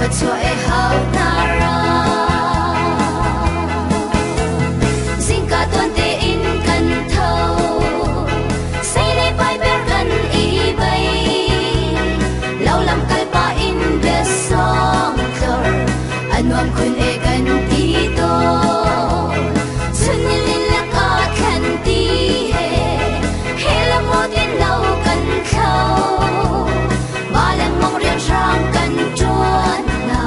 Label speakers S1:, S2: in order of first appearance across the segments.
S1: cho e hao nara zing ka tuan te in kan thâu say le pai ber kan i bay lau lam kal pa in be song thor anuam kun e kan ti to sun lin la ka kan ti he la mo tin lau kan khâu balang mong rian rang kan chuan na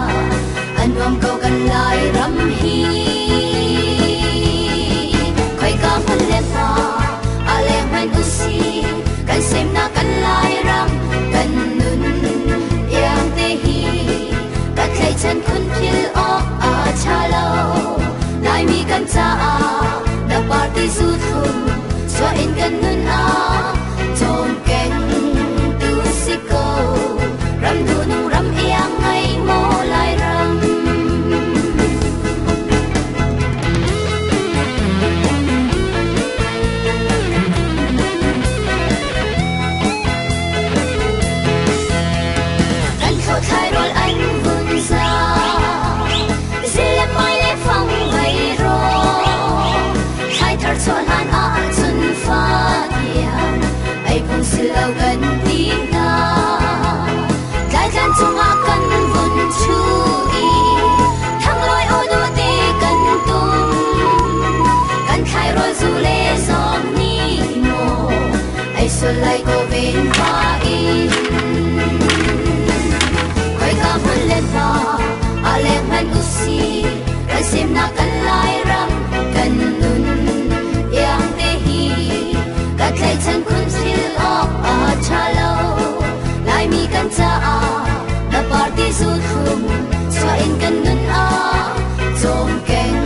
S1: anuam kau kan lai ram hi khoi ka mun le pa aleng man u si kan sem na kan lai ram kan nun yang te hi ka thai chan kun phil ok a cha lo lai mi kan cha a na party su thum so in kan nun a tom ken tu si ko ram du nung ram yang ai mo lai ram kan khâu thai rol an vun za zile mai le phong vai ro khai thar chon han a chun fa ya ai pung silau kan ti na lai kan chunga kan vun chu i thang loi o do te kan tum kan khai rol zu le zom ni mo ai so lai ko ven pa in khoi ka mun le pa aleng man u si kan sim na kan lai ram kan nun yang te hi ka thai chan kun sil ok a cha lo lai mi kan cha a na party su thum so in kan nun a tom ken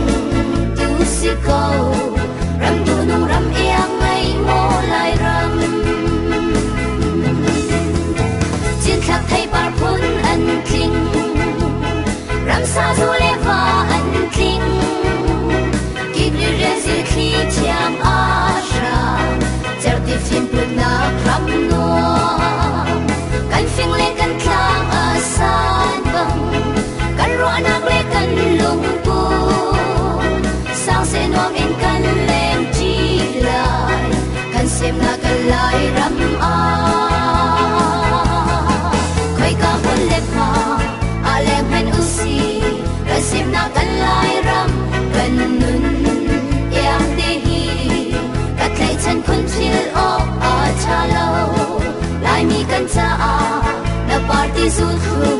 S1: tu si ko ram tu nung ram yang ai mo lai ram chin thak thai par phun an kling ram sa zu le va an kling ki ri re zil khi thiam a sha cher ti fin put na ram no kan phing le kan thlang a san bang kan ro nak le kan lung pu sang se nom in kan lem chi lai kan sem na kan lai ram a khoi ka hun le pa alem hen u si kan sem na kan lai ram kan nun yang te hi ka thai chan kun phil ok a cha lo lai mi kan cha a na party su thum